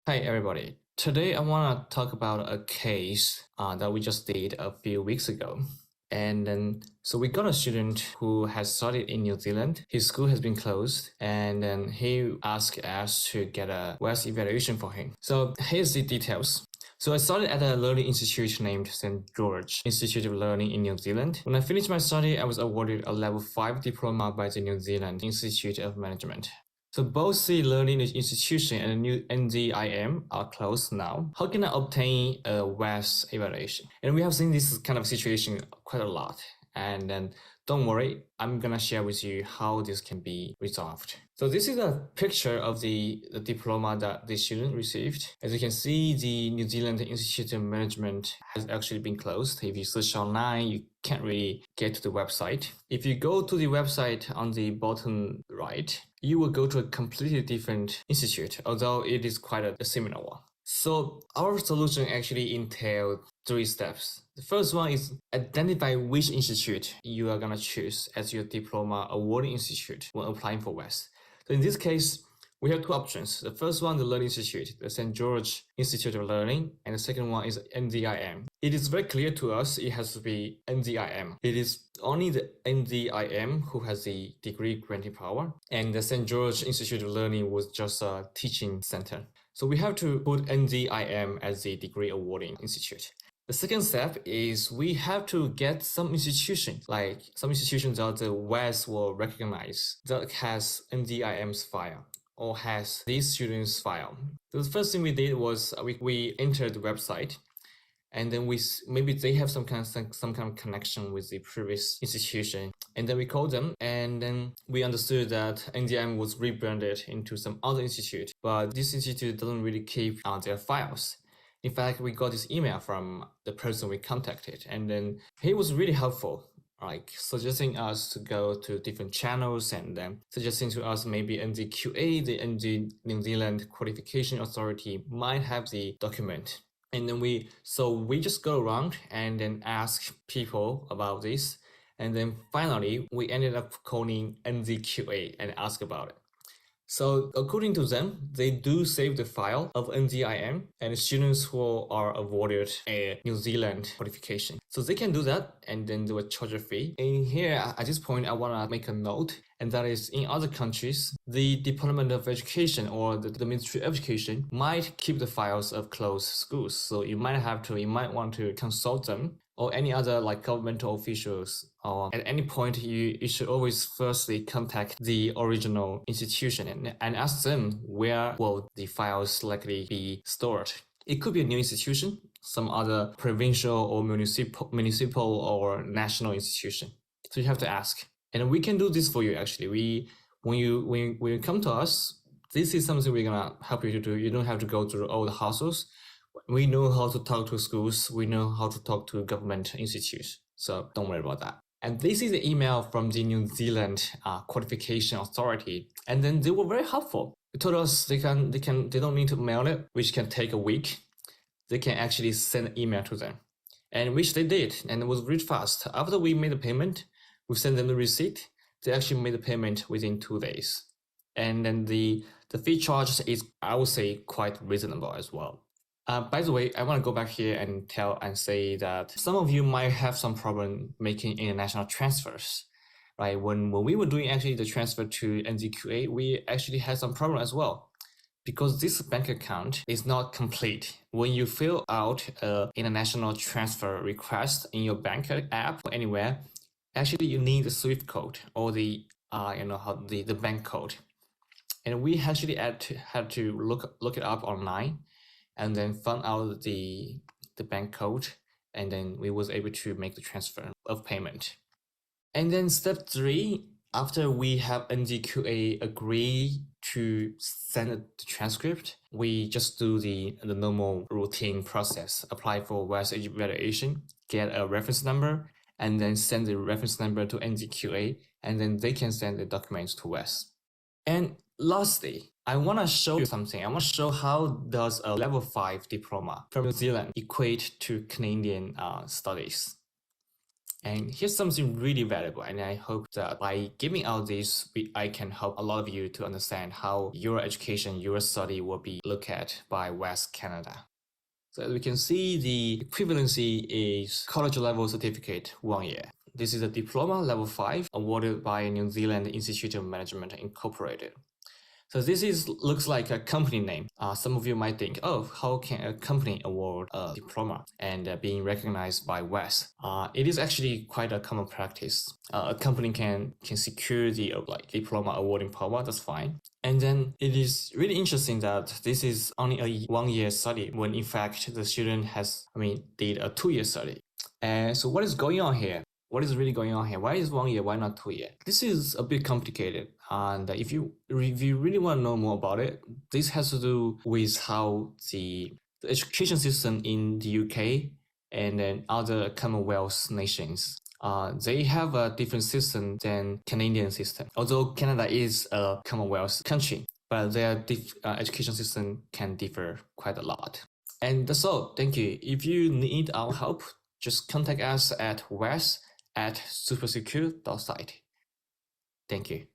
Hi everybody. Today I want to talk about a case that we just did a few weeks ago. So we got a student who has studied in New Zealand. His school has been closed, and then he asked us to get a WES evaluation for him. So here's the details. So I started at a learning institute named St. George Institute of Learning in New Zealand. When I finished my study, I was awarded a level 5 diploma by the New Zealand Institute of Management. So both the learning institution and the new NZIM are closed now. How can I obtain a WES evaluation? And we have seen this kind of situation quite a lot. And then don't worry, I'm gonna share with you how this can be resolved. So this is a picture of the diploma that the student received. As you can see, the New Zealand Institute of Management has actually been closed. If you search online, you can't really get to the website. If you go to the website on the bottom right, you will go to a completely different institute, although it is quite a similar one. So our solution actually entailed 3 steps. The first one is identify which institute you are going to choose as your diploma awarding institute when applying for WES. So in this case, we have 2 options. The first one, the Learning Institute, the St. George Institute of Learning, and the second one is NZIM. It is very clear to us it has to be NZIM. It is only the NZIM who has the degree granting power, and the St. George Institute of Learning was just a teaching center. So we have to put NZIM as the degree awarding institute. The second step is we have to get some institution, like some institutions that the WES will recognize that has NZIM's file or has these students' file. So the first thing we did was we entered the website, and then maybe they have some kind of connection with the previous institution, and then we called them, and then we understood that NZIM was rebranded into some other institute, but this institute doesn't really keep their files. In fact, we got this email from the person we contacted, and then he was really helpful, like suggesting us to go to different channels and then suggesting to us maybe NZQA, the New Zealand Qualification Authority, might have the document. And then we just go around and then ask people about this. And then finally, we ended up calling NZQA and ask about it. So according to them, they do save the file of NZIM and students who are awarded a New Zealand qualification. So they can do that and then do a charge a fee. And here at this point, I want to make a note, and that is in other countries, the Department of Education or the Ministry of Education might keep the files of closed schools. So you might want to consult them or any other like governmental officials, or at any point you should always firstly contact the original institution and ask them where will the files likely be stored. It could be a new institution, some other provincial or municipal or national institution. So you have to ask. And we can do this for you actually. When you come to us, this is something we're gonna help you to do. You don't have to go through all the hassles. We know how to talk to schools. We know how to talk to government institutes. So don't worry about that. And this is the email from the New Zealand Qualification Authority. And then they were very helpful. They told us they don't need to mail it, which can take a week. They can actually send an email to them, and which they did. And it was really fast. After we made the payment, we sent them the receipt. They actually made the payment within 2 days. And then the fee charge is, I would say, quite reasonable as well. By the way, I want to go back here and say that some of you might have some problem making international transfers, right? When we were doing actually the transfer to NZQA, we actually had some problem as well, because this bank account is not complete. When you fill out an international transfer request in your bank app or anywhere, actually you need the SWIFT code or the bank code, and we actually had to look it up online, and then found out the bank code, and then we was able to make the transfer of payment. And then step 3, after we have NZQA agree to send the transcript, we just do the normal routine process, apply for WES evaluation, get a reference number, and then send the reference number to NZQA, and then they can send the documents to WES. And lastly, I want to show you something. I want to show how does a level 5 diploma from New Zealand equate to Canadian studies. And here's something really valuable, and I hope that by giving out this, I can help a lot of you to understand how your education, your study will be looked at by WES Canada. So as we can see, the equivalency is college level certificate 1 year. This is a diploma level 5 awarded by New Zealand Institute of Management Incorporated. So this looks like a company name. Some of you might think, oh, how can a company award a diploma and being recognized by WES? It is actually quite a common practice. A company can secure the diploma awarding power, that's fine. And then it is really interesting that this is only a 1 year study when in fact the student did a 2 year study. And so what is going on here? What is really going on here? Why is 1 year? Why not 2 years? This is a bit complicated. And if you really want to know more about it, this has to do with how the education system in the UK and then other Commonwealth nations, they have a different system than Canadian system. Although Canada is a Commonwealth country, but their education system can differ quite a lot. And that's all. Thank you. If you need our help, just contact us at wes@supersecure.site. Thank you.